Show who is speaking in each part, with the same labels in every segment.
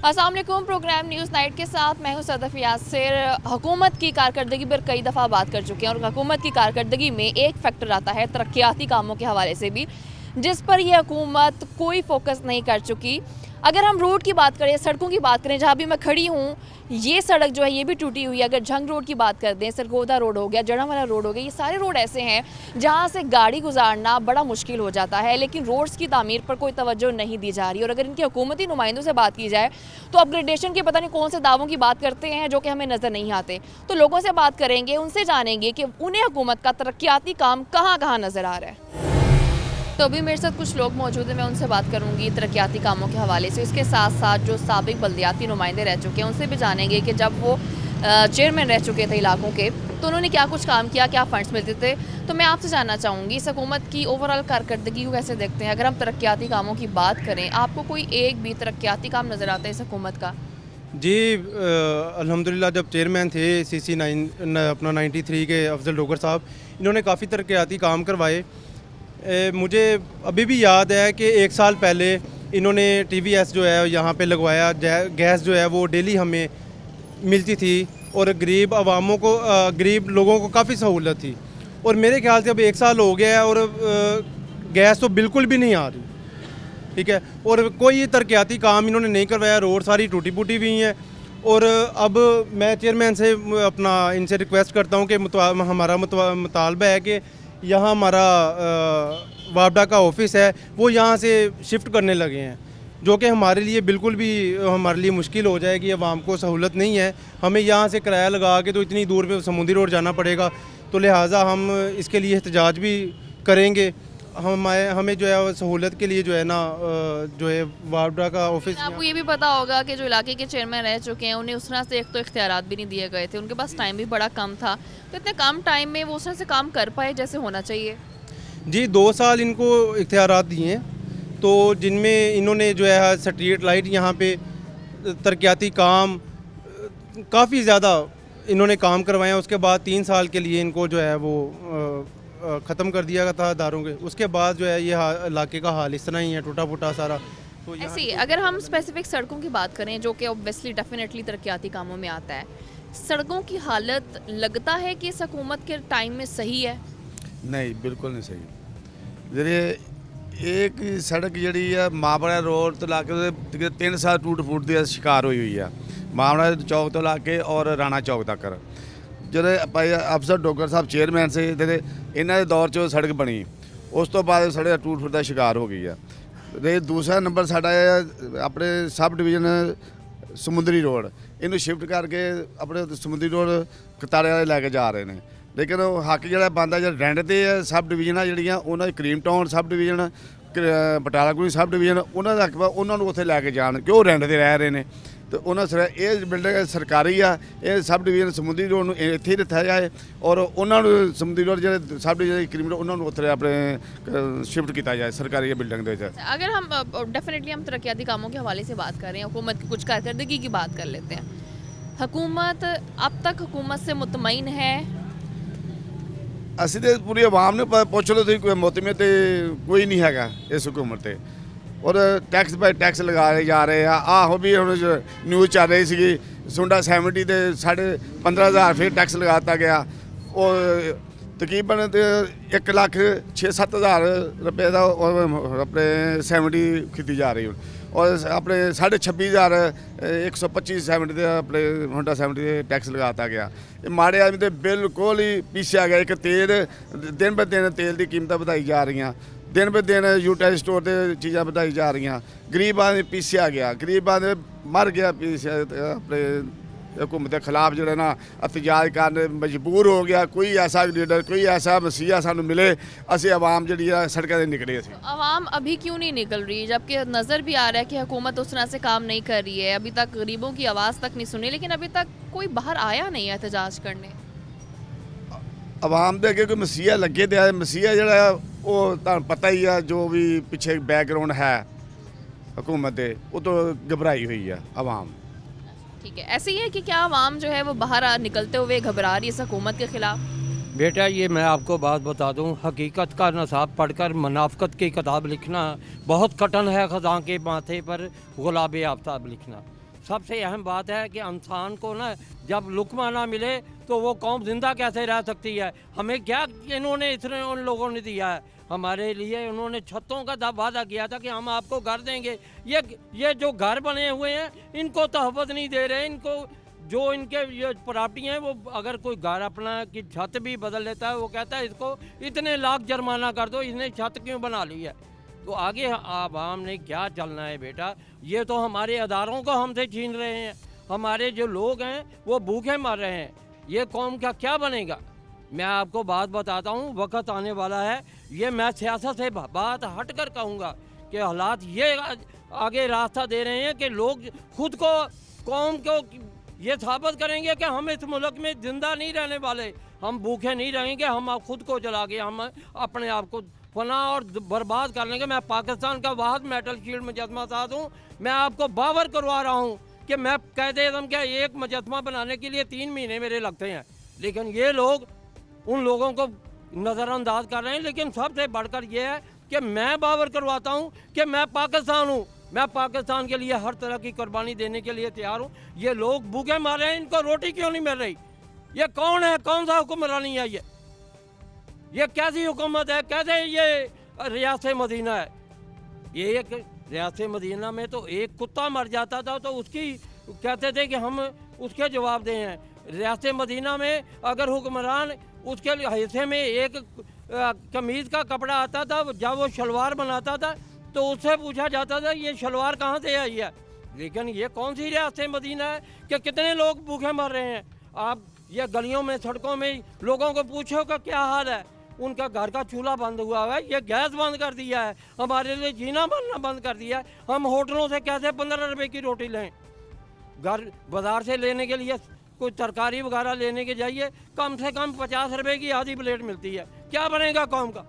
Speaker 1: अस्सलाम वालेकुम। Programme news night के साथ मैं हूं सदफ यासिर। हुकूमत की कारकर्दगी पर कई दफ़ा बात कर चुके हैं और हुकूमत की कारकर्दगी में एक फैक्टर आता है तरक्याती कामों के हवाले से भी, जिस पर यह हुकूमत कोई फोकस नहीं कर चुकी। अगर हम रोड की बात करें, सड़कों की बात करें, जहाँ भी मैं खड़ी हूँ ये सड़क जो है ये भी टूटी हुई है। अगर झंग रोड की बात कर दें, सरगोदा रोड हो गया, जड़ावाला रोड हो गया, ये सारे रोड ऐसे हैं जहाँ से गाड़ी गुजारना बड़ा मुश्किल हो जाता है, लेकिन रोड्स की तामीर पर कोई तवज्जो नहीं दी जा रही। और अगर इनके हुकूमती नुमाइंदों से बात की जाए तो अपग्रेडेशन के पता नहीं कौन से दावों की बात करते हैं जो कि हमें नज़र नहीं आते। तो लोगों से बात करेंगे, उनसे जानेंगे कि उन्हें हुकूमत का तरक्याती काम कहाँ कहाँ नज़र आ रहा है। तो अभी मेरे साथ कुछ लोग मौजूद हैं, मैं उनसे बात करूंगी तरक्याती कामों के हवाले से। इसके साथ साथ जो साबिक बल्दियाती नुमाइंदे रह चुके हैं उनसे भी जानेंगे कि जब वो चेयरमैन रह चुके थे इलाकों के तो उन्होंने क्या कुछ काम किया, क्या फंड्स मिलते थे। तो मैं आपसे जानना चाहूँगी इस हुकूमत की ओवरऑल कारकर्दगी को कैसे देखते हैं। अगर हम तरक्याती कामों की बात करें, आपको कोई एक भी तरक्याती काम नज़र आता है इस हुकूमत का?
Speaker 2: जी अल्हम्दुलिल्लाह जब चेयरमैन थे CC9 अपना 93 के अफजल डोगर साहब, इन्होंने काफ़ी तरक्याती काम करवाए। मुझे अभी भी याद है कि एक साल पहले इन्होंने TVS जो है यहाँ पे लगवाया। गैस जो है वो डेली हमें मिलती थी और गरीब आवामों को गरीब लोगों को काफ़ी सहूलत थी। और मेरे ख्याल से अब एक साल हो गया है और गैस तो बिल्कुल भी नहीं आ रही, ठीक है। और कोई तरक्याती काम इन्होंने नहीं करवाया, रोड सारी टूटी फूटी हुई हैं। और अब मैं चेयरमैन से अपना इनसे रिक्वेस्ट करता हूं कि हमारा मुतालबा है कि यहाँ हमारा वापडा का ऑफिस है वो यहाँ से शिफ्ट करने लगे हैं, जो कि हमारे लिए बिल्कुल भी हमारे लिए मुश्किल हो जाएगी। अवाम को सहूलत नहीं है, हमें यहाँ से किराया लगा के तो इतनी दूर पे समुद्री रोड जाना पड़ेगा। तो लिहाजा हम इसके लिए एहतजाज भी करेंगे। हमें जो है सहूलत के लिए जो है ना जो है वापडा का ऑफिस।
Speaker 1: आपको ये भी पता होगा कि जो इलाके के चेयरमैन रह चुके हैं उन्हें उस तरह से एक तो इख्तियारात भी नहीं दिए गए थे, उनके पास टाइम भी बड़ा कम था। तो इतने कम टाइम में वो उस तरह से काम कर पाए जैसे होना चाहिए?
Speaker 2: जी 2 साल इनको इख्तियारात दिए हैं, तो जिनमें इन्होंने जो है स्ट्रीट लाइट यहाँ पे तरक्याती काम काफ़ी ज़्यादा इन्होंने काम करवाए हैं। उसके बाद 3 साल के लिए इनको जो है वो ख़त्म कर दिया गया था इदारों के। उसके बाद जो है ये इलाके का हाल इस तरह ही है, टूटा फूटा सारा। तो
Speaker 1: ऐसे ही अगर हम स्पेसिफिक सड़कों की बात करें जो कि ऑब्वियसली डेफिनेटली तरक्याती कामों में आता है, सड़कों की हालत लगता है कि इस हुकूमत के टाइम में सही है?
Speaker 3: नहीं, बिल्कुल नहीं सही। ਜਿਹੜੇ ਇੱਕ ਸੜਕ ਜਿਹੜੀ ਆ ਮਾਬੜਾ ਰੋਡ ਤੋਂ ਲਾ ਕੇ 3 ਸਾਲ ਟੂਟ ਫੂਟ ਦੀ ਸ਼ਿਕਾਰ ਹੋਈ ਆ। ਮਾਬੜਾ ਚੌਕ ਤੋਂ ਲਾ ਕੇ ਔਰ ਰਾਣਾ ਚੌਕ ਤੱਕ ਜਿਹੜੇ ਭਾਈ ਅਫਸਰ ਡੋਗਰ ਸਾਹਿਬ ਚੇਅਰਮੈਨ ਸੀ ਤੇ ਇਹਨਾਂ ਦੇ ਦੌਰ 'ਚ ਸੜਕ ਬਣੀ, ਉਸ ਤੋਂ ਬਾਅਦ ਸੜਕ ਟੂਟ ਫੂਟ ਦਾ ਸ਼ਿਕਾਰ ਹੋ ਗਈ ਆ। ਤੇ ਦੂਸਰਾ ਨੰਬਰ ਸਾਡਾ ਆਪਣੇ ਸਬ ਡਿਵੀਜ਼ਨ ਸਮੁੰਦਰੀ ਰੋਡ, ਇਹਨੂੰ ਸ਼ਿਫਟ ਕਰਕੇ ਆਪਣੇ ਸਮੁੰਦਰੀ ਰੋਡ ਕਤਾਰੇ ਵਾਲੇ ਲੈ ਕੇ ਜਾ ਰਹੇ ਨੇ। ਲੇਕਿਨ ਉਹ ਹੱਕ ਜਿਹੜਾ ਬੰਦਾ ਜਿਹੜਾ ਰੈਂਟ 'ਤੇ ਆ ਸਬ ਡਿਵੀਜ਼ਨਾਂ ਜਿਹੜੀਆਂ ਉਹਨਾਂ ਦੀ cream town sub division, Batala ਕੁੜੀ ਸਬ ਡਿਵੀਜ਼ਨ, ਉਹਨਾਂ ਦਾ ਹੱਕ ਉਹਨਾਂ ਨੂੰ ਉੱਥੇ ਲੈ ਕੇ ਜਾਣ ਕਿਉਂ ਰੈਂਟ 'ਤੇ ਰਹਿ ਰਹੇ ਨੇ। ਤੇ ਉਹਨਾਂ ਇਹ ਬਿਲਡਿੰਗ ਸਰਕਾਰੀ ਆ, ਇਹ ਸਬ ਡਿਵੀਜ਼ਨ ਸਮੁੰਦਰੀ ਰੋਡ ਨੂੰ ਇੱਥੇ ਹੀ ਰੱਖਿਆ ਜਾਏ ਔਰ ਉਹਨਾਂ ਨੂੰ ਸਮੁੰਦਰੀ ਰੋਡ ਜਿਹੜੇ ਸਬ ਡਿਵੀਜ਼ਨ ਕਰੀਮ ਰੋਡ ਉਹਨਾਂ ਨੂੰ ਉੱਥੇ ਆਪਣੇ शिफ्ट किया जाए सरकारी बिल्डिंग दे जाए।
Speaker 1: अगर हम डेफिनेटली हम तरक्याती कामों के हवाले से बात कर रहे हैं, हुकूमत की कुछ कारकर्दगी की बात कर लेते हैं। हुकूमत अब तक हुकूमत से मुतमईन है?
Speaker 3: ਅਸੀਂ ਤੇ ਪੂਰੀ ਆਵਾਮ ਨੂੰ ਪੁੱਛ ਲਓ ਤੁਸੀਂ, ਕੋਈ ਮੁਤਮਿਨ ਤੇ ਕੋਈ ਨਹੀਂ ਹੈਗਾ ਇਸ ਹੁਕੂਮਤ ਤੇ। ਔਰ ਟੈਕਸ ਬਾਈ ਟੈਕਸ ਲਗਾਏ ਜਾ ਰਹੇ ਆ। ਆਹੋ ਵੀ ਹੁਣ ਨਿਊਜ਼ ਚੱਲ ਰਹੀ ਸੀਗੀ ਸੁੰਡਾ 70 ਦੇ 15,500 ਫਿਰ ਟੈਕਸ ਲਗਾਤਾ ਗਿਆ। ਉਹ ਤਕਰੀਬਨ 1,06,000 ਰੁਪਏ ਦਾ ਆਪਣੇ 70 ਕੀਤੀ ਜਾ ਰਹੀ ਹੁਣ। ਔਰ ਆਪਣੇ 26,500 125 70 ਦੇ ਆਪਣੇ ਹੋਂਡਾ 70 ਦੇ ਟੈਕਸ ਲਗਾਤਾ ਗਿਆ। ਇਹ ਮਾੜੇ ਆਦਮੀ ਤੇ ਬਿਲਕੁਲ ਹੀ ਪੀਸਿਆ ਗਿਆ। ਇੱਕ ਤੇਲ ਦਿਨ ਬ ਦਿਨ ਤੇਲ ਦੀ ਕੀਮਤਾਂ ਵਧਾਈ ਜਾ ਰਹੀਆਂ, ਦਿਨ ਬ ਦਿਨ ਯੂਟਿਲਾਈਜ਼ ਸਟੋਰ 'ਤੇ ਚੀਜ਼ਾਂ ਵਧਾਈ ਜਾ ਰਹੀਆਂ। ਗਰੀਬ ਆਦਮੀ ਪੀਸਿਆ ਗਿਆ, ਗਰੀਬ ਆਦਮੀ ਮਰ ਗਿਆ ਪੀਸਿਆ। ਆਪਣੇ हुकूमत के खिलाफ जो है ना एहतजाज करने मजबूर हो गया। कोई ऐसा लीडर, कोई ऐसा मसीहा सानू मिले, असी आवाम जी सड़कों से निकले।
Speaker 1: आवाम अभी क्यों नहीं निकल रही, जबकि नज़र भी आ रहा है कि हुकूमत उस तरह से काम नहीं कर रही है, अभी तक गरीबों की आवाज़ तक नहीं सुनी, लेकिन अभी तक कोई बाहर आया नहीं है एहतजाज करने।
Speaker 3: आवाम के अगे कोई मसीहा लगे तो मसीहा जोड़ा वो तुहानू पता ही है, जो भी पिछे बैकग्राउंड है हुकूमत के, वो तो घबराई हुई है आवाम।
Speaker 1: ठीक है, ऐसे ही है कि क्या आवाम जो है वो बाहर निकलते हुए घबरा रही है इस हुकूमत के खिलाफ?
Speaker 4: बेटा ये मैं आपको बात बता दूं, हकीकत का नसाब पढ़कर मुनाफ़क़त की किताब लिखना बहुत कठिन है। ख़ज़ां के माथे पर गुलाब आफ्ताब लिखना सबसे अहम बात है कि इंसान को ना जब लुकमा ना मिले तो वो कौम जिंदा कैसे रह सकती है। हमें क्या इन्होंने इतने उन लोगों ने दिया है हमारे लिए। उन्होंने छतों का वादा किया था कि हम आपको घर देंगे। ये जो घर बने हुए हैं इनको तहफ़्फ़ुज़ नहीं दे रहे। इनको जो इनके ये प्रॉपर्टी हैं वो अगर कोई घर अपना की छत भी बदल लेता है वो कहता है इसको इतने लाख जुर्माना कर दो, इसने छत क्यों बना ली है। तो आगे आवाम ने क्या चलना है बेटा। ये तो हमारे अदारों को हमसे छीन रहे हैं। हमारे जो लोग हैं वो भूखे मर रहे हैं। ये कौम का क्या बनेगा। मैं आपको बात बताता हूँ, वक्त आने वाला है। ये मैं सियासत से बात हट कर कहूँगा कि हालात ये आगे रास्ता दे रहे हैं कि लोग खुद को कौम को ये साबित करेंगे कि हम इस मुल्क में ज़िंदा नहीं रहने वाले, हम भूखे नहीं रहेंगे, हम खुद को जला के हम अपने आप को फना और बर्बाद कर लेंगे। मैं पाकिस्तान का वाहद मेटल शील्ड मुजस्मा साथ हूँ। मैं आपको बावर करवा रहा हूँ कि मैं कहते हम क्या एक मुजस्मा बनाने के लिए 3 महीने मेरे लगते हैं, लेकिन ये लोग उन लोगों को नज़रअंदाज कर रहे हैं। लेकिन सबसे बढ़कर ये है कि मैं बावर करवाता हूँ कि मैं पाकिस्तान हूँ, मैं पाकिस्तान के लिए हर तरह की कुर्बानी देने के लिए तैयार हूँ। ये लोग भूखे मर रहे हैं, इनको रोटी क्यों नहीं मिल रही। ये कौन है, कौन सा हुक्मरानी है ये कैसी हुकूमत है, कैसे ये रियासत मदीना है। ये एक रियासत मदीना में तो एक कुत्ता मर जाता था तो उसकी कहते थे कि हम उसके जवाब दें हैं। रियासत मदीना में अगर हुक्मरान उसके हिस्से में एक कमीज़ का कपड़ा आता था, जब वो शलवार बनाता था तो उससे पूछा जाता था ये शलवार कहाँ से आई है। लेकिन ये कौन सी रियासत मदीना है कि कितने लोग भूखे मर रहे हैं। आप ये गलियों में सड़कों में लोगों को पूछो का क्या हाल है। उनका घर का चूल्हा बंद हुआ है, ये गैस बंद कर दिया है, हमारे लिए जीना मरना बंद कर दिया है। हम होटलों से कैसे 15 रुपए की रोटी लें। घर बाज़ार से लेने के लिए कोई तरकारी वगैरह लेने के जाइए कम से कम 50 रुपए की आधी प्लेट मिलती है। क्या बनेगा कौम का।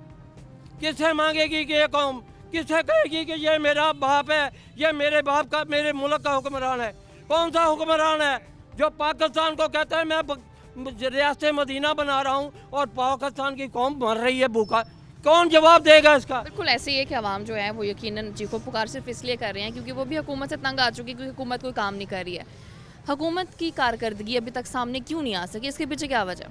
Speaker 4: किससे मांगेगी कि ये कौम, किससे कहेगी कि ये मेरा बाप है, ये मेरे बाप का मेरे मुल्क का हुक्मरान है। कौन सा हुक्मरान है जो पाकिस्तान को कहता है मैं रियासत मदीना बना रहा हूँ और पाकिस्तान की कौम मर रही है भूखा। कौन जवाब देगा इसका।
Speaker 1: बिल्कुल ऐसे ही है कि आवाम जो है वो यकीनन चीखो पुकार सिर्फ इसलिए कर रहे हैं क्योंकि वो भी हुकूमत से तंग आ चुकी है, क्योंकि हुकूमत कोई काम नहीं कर रही है। हुकूमत की कारकर्दगी अभी तक सामने क्यों नहीं आ सकी, इसके पीछे क्या वजह।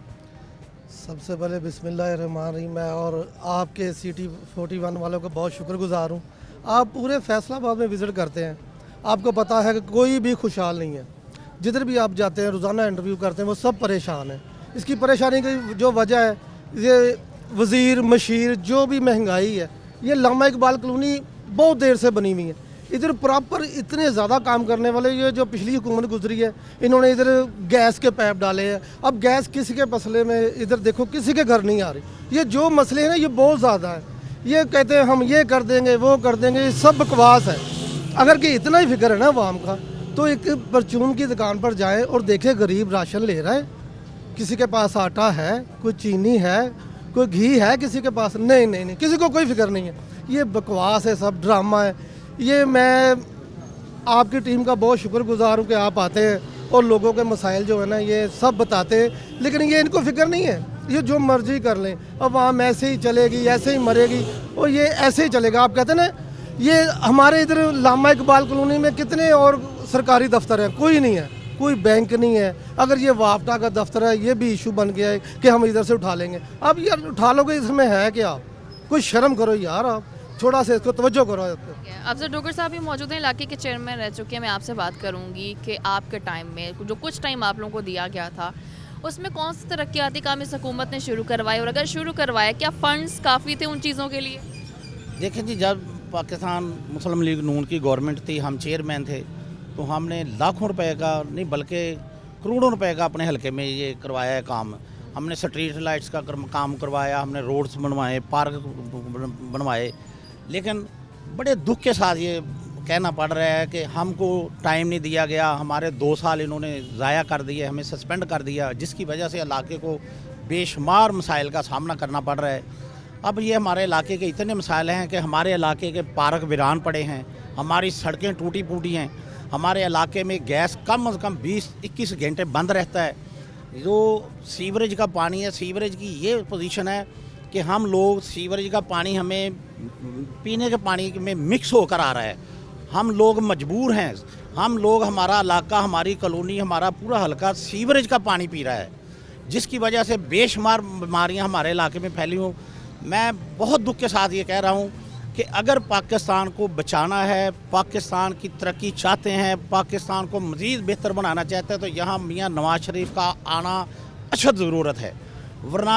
Speaker 5: सबसे पहले बिस्मिल्लाहिर्रहमानिर्रहीम, मैं और आपके सिटी 41 वालों का बहुत शुक्रगुजार हूँ। आप पूरे फैसलाबाद में विज़िट करते हैं, आपको पता है कि कोई भी खुशहाल नहीं है। जिधर भी आप जाते हैं रोज़ाना इंटरव्यू करते हैं वो सब परेशान हैं। इसकी परेशानी की जो वजह है ये वज़ीर मशीर जो भी महंगाई है, ये लामा इकबाल कॉलोनी बहुत देर से बनी हुई है। इधर प्रॉपर इतने ज़्यादा काम करने वाले ये जो पिछली हुकूमत गुजरी है इन्होंने इधर गैस के पाइप डाले हैं। अब गैस किसी के मसले में इधर देखो किसी के घर नहीं आ रही। ये जो मसले हैं ना ये बहुत ज़्यादा है। ये कहते हैं हम ये कर देंगे वो कर देंगे, ये सब बकवास है। अगर कि इतना ही फिक्र है ना आवाम का तो एक परचून की दुकान पर जाएं और देखें गरीब राशन ले रहा है, किसी के पास आटा है, कोई चीनी है, कोई घी है, किसी के पास नहीं, किसी को कोई फिक्र नहीं है। ये बकवास है, सब ड्रामा है। ये मैं आपकी टीम का बहुत शुक्रगुजार हूँ कि आप आते हैं और लोगों के मसाइल जो है ना ये सब बताते हैं, लेकिन ये इनको फिक्र नहीं है। ये जो मर्जी कर लें, अब आम ऐसे ही चलेगी, ऐसे ही मरेगी और ये ऐसे ही चलेगा। आप कहते हैं ना ये हमारे इधर लामा इकबाल कॉलोनी में कितने और सरकारी दफ्तर हैं, कोई नहीं है, कोई बैंक नहीं है। अगर ये वापटा का दफ्तर है ये भी इशू बन गया है कि हम इधर से उठा लेंगे। अब यार उठा लोगे इसमें है क्या। कोई शर्म करो यार, आप थोड़ा सा इसको तवज्जो करो।
Speaker 1: अफजल डोगर साहब भी मौजूद हैं, इलाके के चेयरमैन रह चुके हैं। मैं आपसे बात करूंगी कि आपके टाइम में जो कुछ टाइम आप लोगों को दिया गया था उसमें कौन से तरक्याती काम इस हुकूमत ने शुरू करवाए, और अगर शुरू करवाए क्या फ़ंड्स काफ़ी थे उन चीज़ों के लिए।
Speaker 6: देखें जी, जब पाकिस्तान मुस्लिम लीग नून की गवर्नमेंट थी, हम चेयरमैन थे, तो हमने लाखों रुपए का नहीं बल्कि करोड़ों रुपए का अपने हलके में ये करवाया है काम। हमने स्ट्रीट लाइट्स का काम करवाया, हमने रोड्स बनवाए, पार्क बनवाए। लेकिन बड़े दुख के साथ ये कहना पड़ रहा है कि हमको टाइम नहीं दिया गया। हमारे 2 साल इन्होंने ज़ाया कर दिए, हमें सस्पेंड कर दिया, जिसकी वजह से इलाके को बेशुमार मसाइल का सामना करना पड़ रहा है। अब ये हमारे इलाके के इतने मसाइल हैं कि हमारे इलाके के पार्क वीरान पड़े हैं, हमारी सड़कें टूटी फूटी हैं, हमारे इलाके में गैस कम से कम 20-21 घंटे बंद रहता है। जो सीवरेज का पानी है, सीवरेज की ये पोजीशन है कि हम लोग सीवरेज का पानी हमें पीने के पानी में मिक्स होकर आ रहा है। हम लोग मजबूर हैं, हम लोग, हमारा इलाका, हमारी कॉलोनी, हमारा पूरा हल्का सीवरेज का पानी पी रहा है, जिसकी वजह से बेशुमार बीमारियां हमारे इलाके में फैली हों। मैं बहुत दुख के साथ ये कह रहा हूँ कि अगर पाकिस्तान को बचाना है, पाकिस्तान की तरक्की चाहते हैं, पाकिस्तान को मज़ीद बेहतर बनाना चाहते हैं, तो यहाँ मियाँ नवाज शरीफ का आना अशद ज़रूरत है। वरना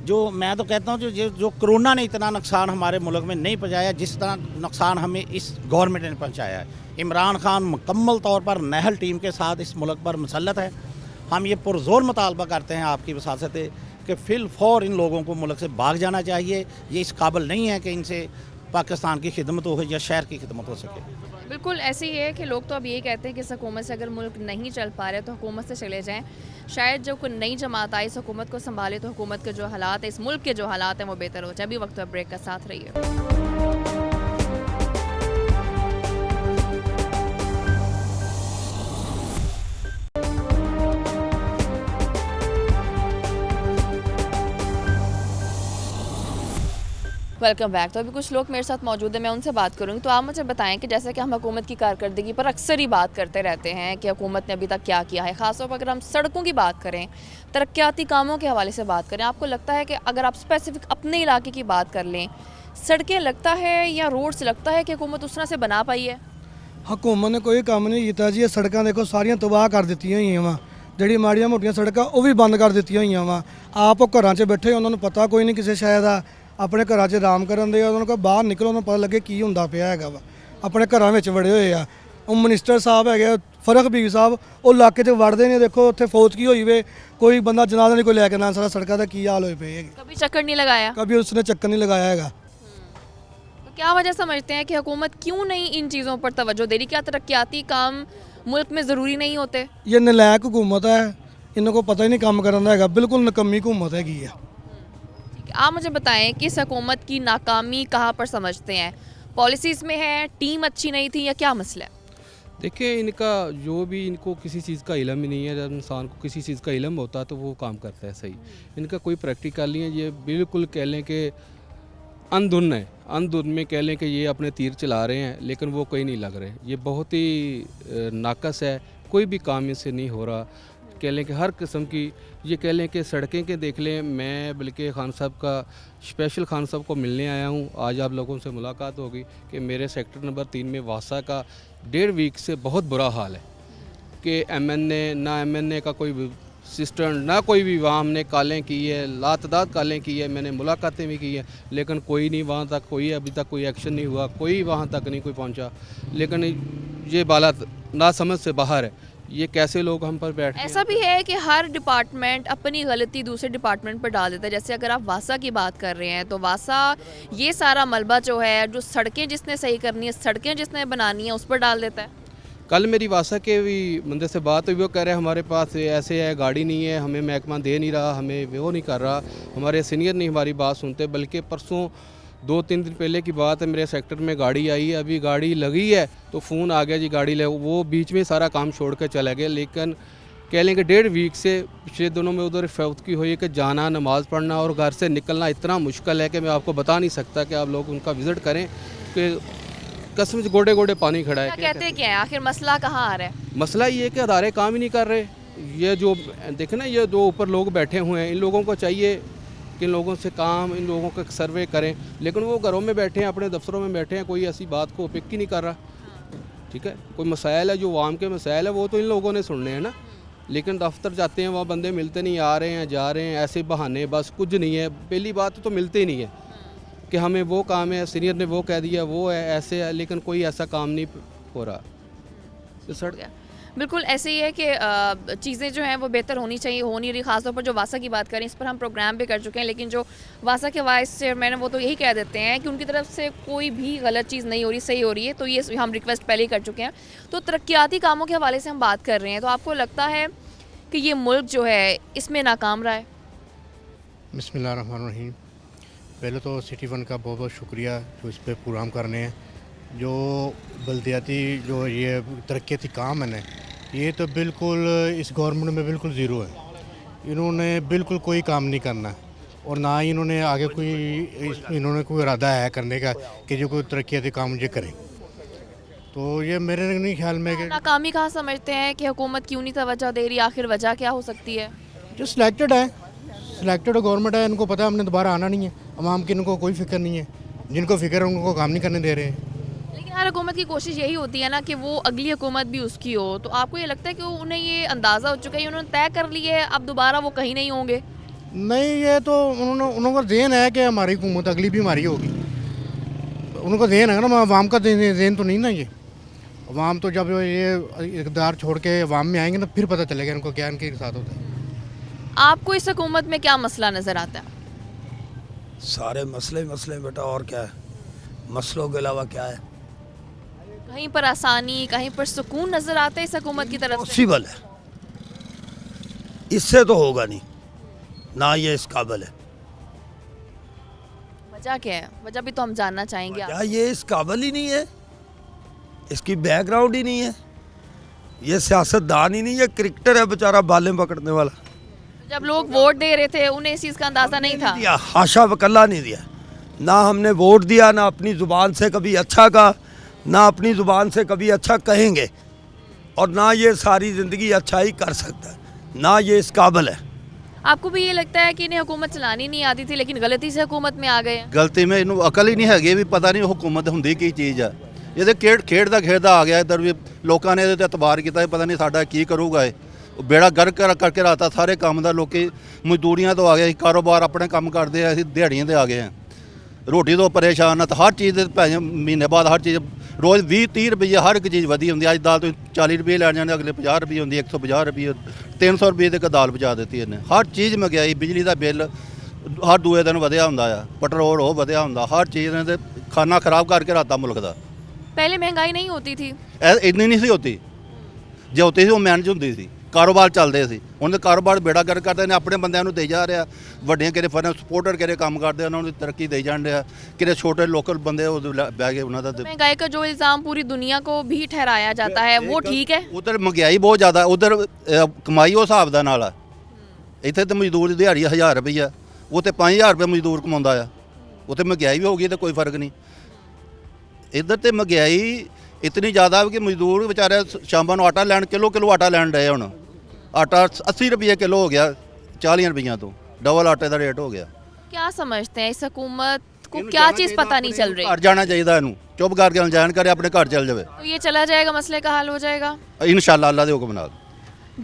Speaker 6: जो मैं तो कहता हूँ जो कोरोना ने इतना नुकसान हमारे मुल्क में नहीं पहुँचाया, जिस तरह नुकसान हमें इस गवर्नमेंट ने पहुँचाया है। इमरान खान मुकम्मल तौर पर नहल टीम के साथ इस मुल्क पर मुसल्लत है। हम ये पुरज़ोर मुतालबा करते हैं आपकी वसासत कि फिल फौर इन लोगों को मुल्क से भाग जाना चाहिए। ये इस काबिल नहीं है कि इनसे पाकिस्तान की खिदमत हो या शहर की खिदमत हो सके।
Speaker 1: बिल्कुल ऐसे ही है कि लोग तो अब यही कहते हैं कि इस हुकूमत से अगर मुल्क नहीं चल पा रहे तो हुकूमत से चले जाएं। शायद जो कोई नई जमात आई इस हुकूमत को संभाले तो हुकूमत के जो हालात है, इस मुल्क के जो हालात हैं वो बेहतर हो जाए। अभी वक्त है ब्रेक का, साथ रहिए। Welcome back. तो अभी कुछ लोग मेरे साथ मौजूद हैं, मैं उनसे बात करूँगी। तो आप मुझे बताएं कि जैसे कि हम हुकूमत की कारकर्दगी पर अक्सर ही बात करते रहते हैं कि हुकूमत ने अभी तक क्या किया है, ख़ासतौर पर अगर हम सड़कों की बात करें, तरक्याती कामों के हवाले से बात करें, आपको लगता है कि अगर आप स्पेसिफिक अपने इलाके की बात कर लें, सड़कें लगता है या रोड्स लगता है कि हुकूमत उस तरह से बना पाई है?
Speaker 5: हुकूमत ने कोई काम नहीं किया जी। सड़क देखो सारियां तबाह कर दी हुई वा, जी माड़िया मोटिया सड़क वो भी बंद कर दी हुई वा। आप घर च बैठे उन्होंने पता कोई नहीं किसी शहर का, अपने घर च आराम करन दे, उन्होंने कहा बाहर निकलो उन्होंने पता लगे की होंदा पिया हैगा वा। अपने घरों में बड़े हुए आ। ਉਹ ਮਿਨਿਸਟਰ ਸਾਹਿਬ ਹੈਗੇ ਫਰਕ ਬੀਗ ਸਾਹਿਬ, ਉਹ ਇਲਾਕੇ 'ਚ ਵੜਦੇ ਨੇ। ਦੇਖੋ ਉੱਥੇ ਫੌਜ ਕੀ ਹੋਈ ਵੇ, ਕੋਈ ਬੰਦਾ ਜਨਾਜ਼ਾ ਨਹੀਂ ਕੋਈ ਲੈ ਕੇ ਨਾ, ਸਾਰਾ ਸੜਕਾਂ ਦਾ ਕੀ ਹਾਲ ਹੋਏ ਪਏ ਹੈਗੇ।
Speaker 1: कभी चक्कर नहीं लगाया?
Speaker 5: कभी उसने चक्कर नहीं लगाया हैगा।
Speaker 1: तो क्या वजह समझते हैं कि हुकूमत क्यों नहीं इन चीज़ों पर तवज्जो दे रही? क्या तरक्याती काम मुल्क में ज़रूरी नहीं होते?
Speaker 5: ये नलायक हुकूमत है, इनको पता ही नहीं काम करना हैगा, बिल्कुल नकम्मी हुकूमत हैगी है।
Speaker 1: ठीक है, आप मुझे बताएं कि इस हुकूमत की नाकामी कहाँ पर समझते हैं? पॉलिसीज़ में है, टीम अच्छी नहीं थी, या क्या मसला है?
Speaker 7: देखिए, इनका जो भी, इनको किसी चीज़ का इलम ही नहीं है। जब इंसान को किसी चीज़ का इलम होता है तो वो काम करता है सही। इनका कोई प्रैक्टिकल नहीं है। ये बिल्कुल कह लें कि अंधुन है, अंधुन में कह लें कि ये अपने तीर चला रहे हैं लेकिन वो कहीं नहीं लग रहे। ये बहुत ही नाकस है, कोई भी काम इनसे नहीं हो रहा। कह लें कि हर किस्म की, ये कह लें कि सड़कें के देख लें। मैं बल्कि खान साहब का स्पेशल खान साहब को मिलने आया हूँ, आज आप लोगों से मुलाकात होगी कि मेरे सेक्टर नंबर 3 में वासा का 1.5 वीक से बहुत बुरा हाल है कि एमएनए का कोई सिस्टम ना कोई भी। वहाँ हमने कालें की है, लातदाद कालें की है, मैंने मुलाकातें भी की है, लेकिन कोई नहीं वहाँ तक, कोई अभी तक कोई एक्शन नहीं हुआ, कोई वहाँ तक नहीं कोई पहुँचा। लेकिन ये बात ना समझ से बाहर है। ये कैसे लोग हम पर बैठ
Speaker 1: ऐसा भी है कि हर डिपार्टमेंट अपनी गलती दूसरे डिपार्टमेंट पर डाल देता है। जैसे अगर आप वासा की बात कर रहे हैं तो वासा ये सारा मलबा जो है, जो सड़कें जिसने सही करनी है, सड़कें जिसने बनानी है, उस पर डाल देता है।
Speaker 7: कल मेरी वासा के भी बंदे से बात हुई, वो कह रहे हैं हमारे पास ऐसे है, गाड़ी नहीं है, हमें महकमा दे नहीं रहा, हमें वो नहीं कर रहा, हमारे सीनियर नहीं हमारी बात सुनते। बल्कि परसों 2-3 दिन पहले की बात है, मेरे सेक्टर में गाड़ी आई है, अभी गाड़ी लगी है तो फ़ोन आ गया जी गाड़ी ले, वो बीच में सारा काम छोड़ कर चला गया। लेकिन कह लें कि 1.5 वीक से पिछले दिनों में उधर फौत की हुई है कि जाना, नमाज़ पढ़ना और घर से निकलना इतना मुश्किल है कि मैं आपको बता नहीं सकता कि आप लोग उनका विज़िट करें कि कसम से गोडे गोडे पानी खड़ा है।
Speaker 1: क्या कहते क्या है आखिर मसला कहाँ आ रहा है?
Speaker 7: मसला ये है कि अदारे काम ही नहीं कर रहे। ये जो देखें ना, ये जो ऊपर लोग बैठे हुए हैं, इन लोगों को चाहिए कि इन लोगों से काम, इन लोगों का सर्वे करें, लेकिन वो घरों में बैठे हैं, अपने दफ्तरों में बैठे हैं, कोई ऐसी बात को पिक ही नहीं कर रहा। ठीक है, कोई मसाइल है जो आवाम के मसाइल है वो तो इन लोगों ने सुनने हैं ना, लेकिन दफ्तर जाते हैं वहाँ बंदे मिलते नहीं, आ रहे हैं जा रहे हैं, ऐसे बहाने, बस कुछ नहीं है। पहली बात तो मिलते ही नहीं है कि हमें वो काम है, सीनियर ने वो कह दिया, वो है, ऐसे है, लेकिन कोई ऐसा काम नहीं हो रहा। तो सर
Speaker 1: बिल्कुल ऐसे ही है कि चीज़ें जो हैं वो बेहतर होनी चाहिए, हो नहीं रही। ख़ासतौर पर जो वासा की बात करें, इस पर हम प्रोग्राम भी कर चुके हैं, लेकिन जो वासा के वाइस चेयरमैन है वो तो यही कह देते हैं कि उनकी तरफ से कोई भी गलत चीज़ नहीं हो रही, सही हो रही है। तो ये हम रिक्वेस्ट पहले ही कर चुके हैं। तो तरक्याती कामों के हवाले से हम बात कर रहे हैं, तो आपको लगता है कि ये मुल्क जो है इसमें नाकाम रहा है?
Speaker 8: बिस्मिल्लाहिर्रहमानिर्रहीम। पहले तो सिटी 1 का बहुत बहुत शुक्रिया जो इस पर प्रोग्राम करने हैं। जो बल्दियाती जो ये तरक्याती काम है ना, ये तो बिल्कुल इस गवर्नमेंट में बिल्कुल ज़ीरो है। इन्होंने बिल्कुल कोई काम नहीं करना और ना ही इन्होंने आगे इन्होंने कोई इरादा है करने का कि जो कोई तरक्याती काम मुझे करें। तो ये मेरे नहीं ख्याल में कि
Speaker 1: नाकामी कहाँ समझते हैं कि हुकूमत क्यों नहीं तवज्जो दे रही, आखिर वजह क्या हो सकती है?
Speaker 8: जो सिलेक्टेड गवर्नमेंट है, इनको पता है हमने दोबारा आना नहीं है, अवाम की इनको कोई फिक्र नहीं है, जिनको फिक्र है उनको काम नहीं करने दे रहे हैं।
Speaker 1: लेकिन हर हुकूमत की कोशिश यही होती है ना कि वो अगली हुकूमत भी उसकी हो, तो आपको ये लगता है कि उन्हें ये अंदाज़ा हो चुका है, उन्होंने तय कर लिया है अब दोबारा वो कहीं नहीं होंगे?
Speaker 8: नहीं, ये तो उनका ज़हन है कि हमारी हुकूमत अगली भी हमारी होगी, उनका ज़हन है ना, अवाम का ज़हन तो नहीं ना। ये अवाम तो जब ये इक़्तिदार छोड़ के अवाम में आएंगे ना, फिर पता चलेगा इनको क्या इनके साथ होता है।
Speaker 1: आपको इस हुकूमत में क्या मसला नज़र आता है?
Speaker 9: सारे मसले बेटा, और क्या है, मसलों के अलावा क्या है?
Speaker 1: कहीं पर आसानी, कहीं पर सुकून नज़र आता है इस हुकूमत की तरफ से?
Speaker 9: पॉसिबल है, इससे तो होगा नहीं ना, ये इस काबिल है।
Speaker 1: वजह क्या है? वजह भी तो हम जानना चाहेंगे।
Speaker 9: क्या ये इस काबिल ही नहीं है, इसकी बैकग्राउंड ही नहीं है, ये सियासतदान ही नहीं है, क्रिकेटर है बेचारा, बालें पकड़ने वाला।
Speaker 1: जब लोग वोट दे रहे थे उन्हें इस चीज़ का अंदाज़ा नहीं था?
Speaker 9: दिया, हाशा वकल्ला नहीं दिया, ना हमने वोट दिया, ना अपनी ज़ुबान से कभी अच्छा कहा, ना अपनी ज़ुबान से कभी अच्छा कहेंगे, और ना ये सारी ज़िंदगी अच्छा ही कर सकता है, ना ये इस काबिल है।
Speaker 1: आपको भी ये लगता है कि इन्हें हुकूमत चलानी नहीं आती थी लेकिन गलती से हुकूमत में आ गए हैं?
Speaker 10: ਗਲਤੀ में ਇਹਨੂੰ ਅਕਲ ਹੀ ਨਹੀਂ ਹੈਗੀ ਵੀ ਪਤਾ ਨਹੀਂ ਹੁਕੂਮਤ ਹੁੰਦੀ ਕੀ ਚੀਜ਼ ਆ। ਇਹਦੇ ਖੇਡਦਾ ਖੇਡਦਾ ਆ ਗਿਆ ਇੱਧਰ ਵੀ ਲੋਕਾਂ ਨੇ ਇਹਦੇ ਤੇ ਇਤਬਾਰ ਕੀਤਾ ਵੀ ਪਤਾ ਨਹੀਂ ਸਾਡਾ ਕੀ ਕਰੂਗਾ ਇਹ। ਉਹ ਬੇੜਾ ਗਰਕ ਕਰਕੇ ਰਾਤਾ ਸਾਰੇ ਕੰਮ ਦਾ, ਲੋਕੀ ਮਜ਼ਦੂਰੀਆਂ ਤੋਂ ਆ ਗਏ, ਕਾਰੋਬਾਰ ਆਪਣੇ ਕੰਮ ਕਰਦੇ ਆ, ਅਸੀਂ ਦਿਹਾੜੀਆਂ ਤੇ ਆ ਗਏ ਆ, ਰੋਟੀ ਤੋਂ ਪਰੇਸ਼ਾਨ ਆ, ਤਾਂ ਹਰ ਚੀਜ਼ ਦੇ ਭਾਵੇਂ ਮਹੀਨੇ ਬਾਅਦ ਹਰ ਚੀਜ਼ ਰੋਜ਼ 20-30 ਰੁਪਏ ਹਰ ਇੱਕ ਚੀਜ਼ ਵਧੀ ਹੁੰਦੀ। ਅੱਜ ਦਾਲ ਤੁਸੀਂ 40 ਰੁਪਏ ਲੈਣ ਜਾਂਦੇ, ਅਗਲੇ 50 ਰੁਪਏ ਹੁੰਦੀ, 150 ਰੁਪਏ, 300 ਰੁਪਏ ਤੇ ਇੱਕ ਦਾਲ ਪਹੁੰਚਾ ਦਿੱਤੀ ਇਹਨੇ। ਹਰ ਚੀਜ਼ ਮਹਿੰਗਾਈ, ਬਿਜਲੀ ਦਾ ਬਿੱਲ ਹਰ ਦੂਏ ਦਿਨ ਵਧਿਆ ਹੁੰਦਾ ਆ, ਪੈਟਰੋਲ ਉਹ ਵਧਿਆ ਹੁੰਦਾ, ਹਰ ਚੀਜ਼ ਨੇ ਤੇ ਖਾਣਾ ਖਰਾਬ ਕਰਕੇ ਰਾਤਾ ਮੁਲਕ ਦਾ।
Speaker 1: पहले महंगाई नहीं होती थी?
Speaker 10: ਇੰਨੀ ਨਹੀਂ ਸੀ ਹੁੰਦੀ, ਜੇ ਹੁੰਦੀ ਸੀ ਉਹ ਮੈਨੇਜ ਹੁੰਦੀ ਸੀ, ਕਾਰੋਬਾਰ ਚੱਲਦੇ ਸੀ। ਹੁਣ ਤਾਂ ਕਾਰੋਬਾਰ ਬੇੜਾ ਗਰਕ ਕਰਦੇ ਨੇ, ਆਪਣੇ ਬੰਦਿਆਂ ਨੂੰ ਦੇਈ ਜਾ ਰਿਹਾ, ਵੱਡੀਆਂ ਕਿਹੜੇ ਫਰਮ ਸਪੋਰਟਰ ਕਿਹੜੇ ਕੰਮ ਕਰਦੇ ਉਹਨਾਂ ਨੂੰ ਤਰੱਕੀ ਦੇਈ ਜਾਣ ਰਿਹਾ, ਕਿਹੜੇ ਛੋਟੇ ਲੋਕਲ ਬੰਦੇ ਉਹ ਬਹਿ ਗਏ ਉਹਨਾਂ ਦਾ।
Speaker 1: महंगाई का जो इल्ज़ाम पूरी दुनिया को भी ठहराया जाता है वो ठीक है?
Speaker 10: ਉਧਰ ਮਹਿੰਗਾਈ ਬਹੁਤ ਜ਼ਿਆਦਾ, ਉਧਰ ਕਮਾਈ ਉਹ ਹਿਸਾਬ ਦਾ ਨਾਲ ਆ। ਇੱਥੇ ਤਾਂ ਮਜ਼ਦੂਰ ਦੀ ਦਿਹਾੜੀ 1000 ਰੁਪਈਆ, ਉਹ ਤੇ 5000 ਰੁਪਏ ਮਜ਼ਦੂਰ ਕਮਾਉਂਦਾ ਆ। ਉੱਥੇ ਮਹਿੰਗਾਈ ਵੀ ਹੋ ਗਈ ਤੇ ਕੋਈ ਫਰਕ ਨਹੀਂ। ਇੱਧਰ ਤੇ ਮਹਿੰਗਾਈ ਇਤਨੀ ਜ਼ਿਆਦਾ ਕਿ ਮਜ਼ਦੂਰ ਵਿਚਾਰੇ ਸ਼ਾਮਾਂ ਨੂੰ ਆਟਾ ਲੈਣ ਕਿਲੋ ਆਟਾ ਲੈਣ ਡਏ। ਹੁਣ ਆਟਾ 80 ਰੁਪਏ ਕਿਲੋ ਹੋ ਗਿਆ 40 ਰੁਪਈਆਂ ਤੋਂ, ਡਬਲ ਆਟੇ ਦਾ ਰੇਟ ਹੋ ਗਿਆ।
Speaker 1: क्या समझते हैं इस हुकूमत को क्या चीज़ पता नहीं चल रही?
Speaker 10: ਘਰ ਜਾਣਾ ਚਾਹੀਦਾ, ਇਹਨੂੰ ਚੁੱਪ ਕਰਕੇ ਅਣਜਾਣ ਕਰੇ, ਆਪਣੇ ਘਰ ਚੱਲ ਜਾਵੇ
Speaker 1: तो ये चला जाएगा, मसले का हल हो जाएगा?
Speaker 10: ਇਨਸ਼ਾਅੱਲਾ ਅੱਲਾ ਦੇ ਹੁਕਮ ਨਾਲ।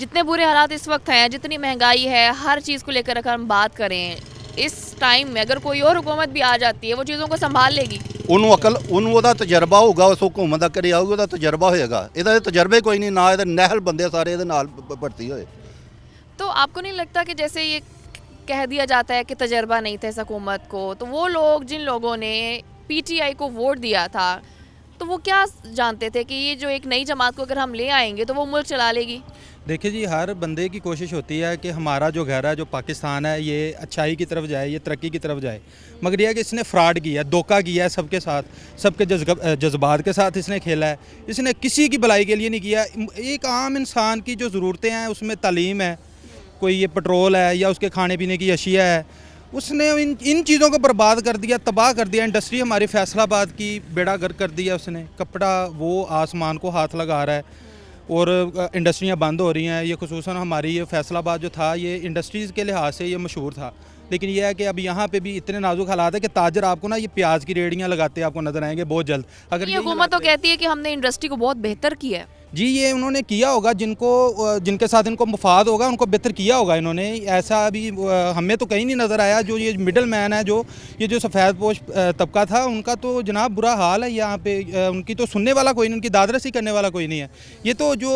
Speaker 1: जितने बुरे हालात इस वक्त हैं, जितनी महंगाई है, हर चीज़ को लेकर अगर हम बात करें, इस टाइम में अगर कोई और हुकूमत भी आ जाती है वो चीज़ों को संभाल लेगी?
Speaker 10: ਉਹਨੂੰ ਅਕਲ, ਉਹਨੂੰ ਉਹਦਾ ਤਜਰਬਾ ਹੋਊਗਾ, ਉਸ ਹੁਕੂਮਤ ਦਾ ਕਰੀ ਆਊਗਾ, ਉਹਦਾ ਤਜਰਬਾ ਹੋਏਗਾ। ਇਹਦਾ ਤਜਰਬੇ ਕੋਈ ਨਹੀਂ, ਨਾ ਇਹਦੇ ਨਹਿਲ ਬੰਦੇ ਸਾਰੇ ਇਹਦੇ ਨਾਲ ਭਰਤੀ ਹੋਏ।
Speaker 1: तो आपको नहीं लगता कि जैसे ये कह दिया जाता है कि तजर्बा नहीं था इस हुकूमत को, तो वो लोग जिन लोगों ने पीटीआई को वोट दिया था तो वो क्या जानते थे कि ये जो एक नई जमात को अगर हम ले आएंगे तो वो मुल्क चला लेगी?
Speaker 11: देखिए जी, हर बंदे की कोशिश होती है कि हमारा जो घर है, जो पाकिस्तान है, ये अच्छाई की तरफ जाए, ये तरक्की की तरफ जाए। मगर यह है कि इसने फ्रॉड किया है, धोखा किया है सबके साथ, सबके जज्बात के साथ इसने खेला है। इसने किसी की भलाई के लिए नहीं किया। एक आम इंसान की जो ज़रूरतें हैं उसमें तालीम है, कोई ये पेट्रोल है या उसके खाने पीने की अशिया है, उसने इन चीज़ों को बर्बाद कर दिया, तबाह कर दिया। इंडस्ट्री हमारी फैसलाबाद की बेड़ा गर्क कर दिया उसने। कपड़ा वो आसमान को हाथ लगा रहा है और इंडस्ट्रियां बंद हो रही हैं। ये खुसूसन हमारी ये फैसलाबाद जो था ये इंडस्ट्रीज़ के लिहाज से ये मशहूर था, लेकिन यह है कि अब यहाँ पे भी इतने नाजुक हालात है कि ताजर आपको ना ये प्याज की रेड़ियाँ लगाते आपको नजर आएंगे बहुत जल्द। अगर
Speaker 1: ये हुकूमत तो कहती है कि हमने इंडस्ट्री को बहुत बेहतर किया है।
Speaker 11: जी, ये उन्होंने किया होगा, जिनके साथ इनको मुफाद होगा उनको बेहतर किया होगा इन्होंने। ऐसा अभी हमें तो कहीं नहीं नज़र आया। जो ये मिडल मैन है, ये जो सफ़ेद पोश तबका था, उनका तो जनाब बुरा हाल है यहाँ पे। उनकी तो सुनने वाला कोई नहीं, उनकी दादरसी करने वाला कोई नहीं है। ये तो जो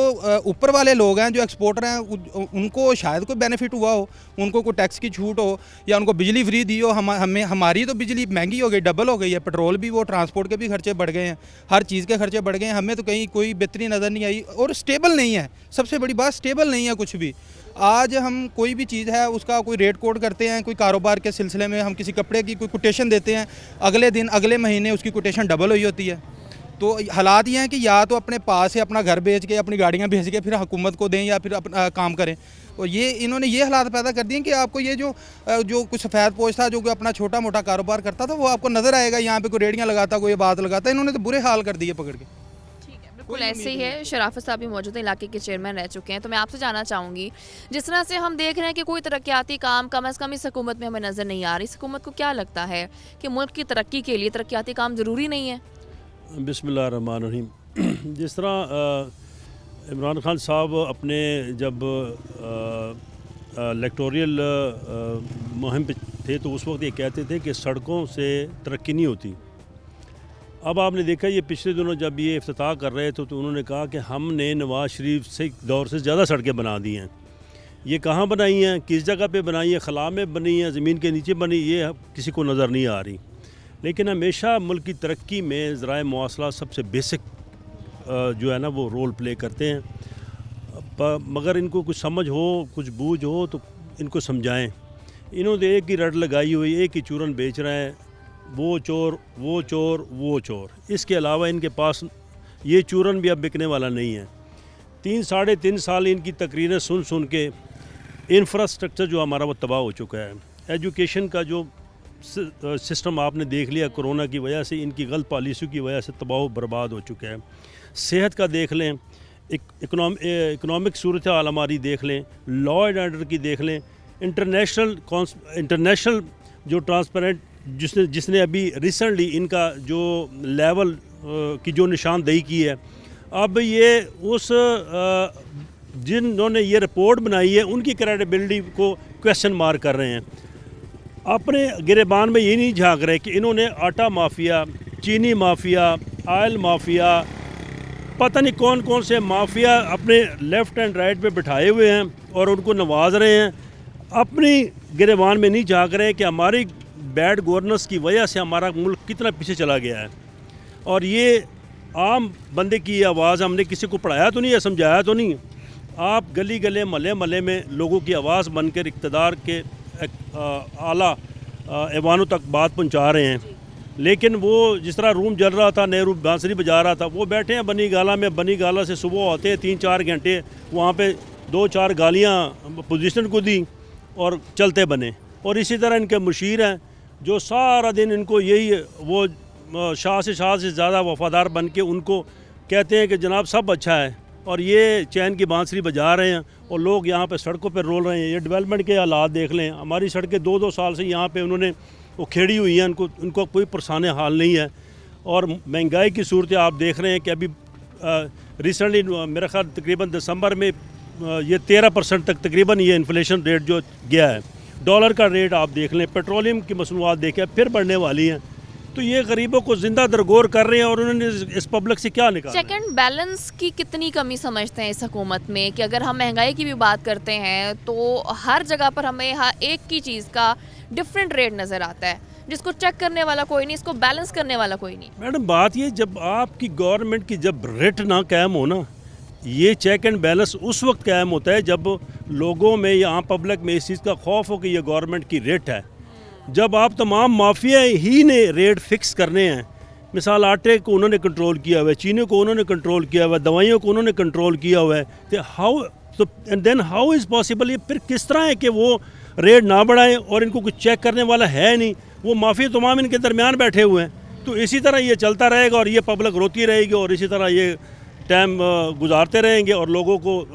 Speaker 11: ऊपर वाले लोग हैं, जो एक्सपोर्टर हैं, उनको शायद कोई बेनिफिट हुआ हो, उनको कोई टैक्स की छूट हो या उनको बिजली फ्री दी हो। हमारी तो बिजली महंगी हो गई, डबल हो गई है, पेट्रोल भी, वो ट्रांसपोर्ट के भी खर्चे बढ़ गए हैं, हर चीज़ के खर्चे बढ़ गए हैं। हमें तो कहीं कोई बेहतरी नज़र नहीं आई और स्टेबल नहीं है। सबसे बड़ी बात, स्टेबल नहीं है कुछ भी। आज हम कोई भी चीज़ है उसका कोई रेट कोड करते हैं, कोई कारोबार के सिलसिले में हम किसी कपड़े की कोई कोटेशन देते हैं, अगले दिन अगले महीने उसकी कोटेशन डबल हुई होती है। तो हालात ये हैं कि या तो अपने पास से अपना घर बेच के, अपनी गाड़ियाँ भेज के फिर हुकूमत को दें या फिर अपना काम करें। और ये इन्होंने ये हालात पैदा कर दिए कि आपको ये जो कुछ सफ़ेद पोश था, जो कोई अपना छोटा मोटा कारोबार करता था, वो आपको नज़र आएगा यहाँ पे कोई रेड़ियाँ लगाता, कोई बात लगाता। इन्होंने तो बुरे हाल कर दिए पकड़ के।
Speaker 1: ठीक है। बिल्कुल ऐसे ही है। शराफत साहब भी मौजूद हैं, इलाके के चेयरमैन रह चुके हैं। तो मैं आपसे जानना चाहूँगी, जिस तरह से हम देख रहे हैं कि कोई तरक्याती काम कम अज़ कम इस हुकूमत में हमें नज़र नहीं आ रही, इस हुकूमत को क्या लगता है कि मुल्क की तरक्की के लिए तरक्याती काम ज़रूरी नहीं है?
Speaker 12: बिस्मिल्लाहिर्रहमानिर्रहीम। जिस तरह इमरान खान साहब अपने जब इलेक्टोरियल मुहिम पे थे तो उस वक्त ये कहते थे कि सड़कों से तरक्की नहीं होती। अब आपने देखा ये पिछले दिनों जब ये इफ्तिताह कर रहे थे तो उन्होंने कहा कि हमने नवाज़ शरीफ से दौर से ज़्यादा सड़कें बना दी हैं। ये कहाँ बनाई हैं, किस जगह पे बनाई हैं, खला में बनी हैं, ज़मीन के नीचे बनी, ये किसी को नज़र नहीं आ रही। लेकिन हमेशा मुल्क की तरक्की में ज़राए मवासलात सबसे बेसिक जो है ना वो रोल प्ले करते हैं। मगर इनको कुछ समझ हो, कुछ बूझ हो तो इनको समझाएं। इन्होंने एक ही रट लगाई हुई, एक ही चूरन बेच रहे हैं, वो चोर वो चोर वो चोर। इसके अलावा इनके पास ये चूरन भी अब बिकने वाला नहीं है। 3-3.5 साल इनकी तकरीरें सुन सुन के इंफ्रास्ट्रक्चर जो हमारा वो तबाह हो चुका है। एजुकेशन का जो सिस्टम आपने देख लिया, कोरोना की वजह से, इनकी गलत पॉलिसियों की वजह से तबाह बर्बाद हो चुका है। सेहत का देख लें, इकनॉमिक सूरत हाल हमारी देख लें, लॉ एंड ऑर्डर की देख लें, इंटरनेशनल जो ट्रांसपेरेंट जिसने अभी रिसेंटली इनका जो लेवल की जो निशानदेही की है, अब ये उस जिन्होंने ये रिपोर्ट बनाई है उनकी क्रेडिबिलिटी को क्वेश्चन मार्क कर रहे हैं। अपने गिरेबान में ये नहीं झांक रहे कि इन्होंने आटा माफिया, चीनी माफिया, ऑयल माफिया, पता नहीं कौन कौन से माफिया अपने लेफ़्ट एंड राइट पे बिठाए हुए हैं और उनको नवाज रहे हैं। अपनी गिरेबान में नहीं झांक रहे कि हमारी बैड गवर्नेंस की वजह से हमारा मुल्क कितना पीछे चला गया है। और ये आम बंदे की आवाज़, हमने किसी को पढ़ाया तो नहीं है, समझाया तो नहीं। आप गली गले महल्ले महल्ले में लोगों की आवाज़ बनकर इक़्तिदार के आला ऐवानों तक बात पहुंचा रहे हैं। लेकिन वो जिस तरह रूम जल रहा था, नेहरू बांसुरी बजा रहा था, वो बैठे हैं बनी गाला में। बनी गाला से सुबह आते हैं 3-4 घंटे, वहाँ पे 2-4 गालियाँ पोजीशन को दी और चलते बने। और इसी तरह इनके मुशीर हैं जो सारा दिन इनको यही वो शाह से ज़्यादा वफ़ादार बन के उनको कहते हैं कि जनाब सब अच्छा है, और ये चैन की बांसुरी बजा रहे हैं और लोग यहाँ पे सड़कों पे रोल रहे हैं। ये डेवलपमेंट के हालात देख लें, हमारी सड़कें 2-2 साल से यहाँ पे उन्होंने वो खेड़ी हुई हैं, उनको कोई परेशान हाल नहीं है। और महंगाई की सूरत आप देख रहे हैं कि अभी रिसेंटली मेरा ख्याल तकरीबन दिसंबर में ये 13% तक तकरीबन ये इन्फ्लेशन रेट जो गया है। डॉलर का रेट आप देख लें, पेट्रोलियम की मसनूआत देखें फिर बढ़ने वाली हैं। तो ये गरीबों को ज़िंदा दरगोर कर रहे हैं और उन्होंने इस पब्लिक से क्या निकाला।
Speaker 1: चेक एंड बैलेंस की कितनी कमी समझते हैं इस हुकूमत में कि अगर हम महंगाई की भी बात करते हैं तो हर जगह पर हमें एक ही चीज़ का डिफरेंट रेट नज़र आता है, जिसको चेक करने वाला कोई नहीं, इसको बैलेंस करने वाला कोई नहीं।
Speaker 12: मैडम बात ये, जब आपकी गवर्नमेंट की जब रेट ना कायम हो ना, ये चेक एंड बैलेंस उस वक्त कायम होता है जब लोगों में या आम पब्लिक में इस चीज़ का खौफ हो कि ये गवर्नमेंट की रेट है। जब आप तमाम माफिया ही ने रेट फिक्स करने हैं, मिसाल आटे को उन्होंने कंट्रोल किया हुआ है, चीनी को उन्होंने कंट्रोल किया हुआ है, दवाइयों को उन्होंने कंट्रोल किया हुआ है, तो and then how is possible, ये फिर किस तरह है कि वो रेट ना बढ़ाएं और इनको कुछ चेक करने वाला है नहीं, वो माफिया तमाम इनके दरमियान बैठे हुए हैं। तो इसी तरह ये चलता रहेगा और ये पब्लिक रोती रहेगी और इसी तरह ये टाइम गुजारते रहेंगे और लोगों को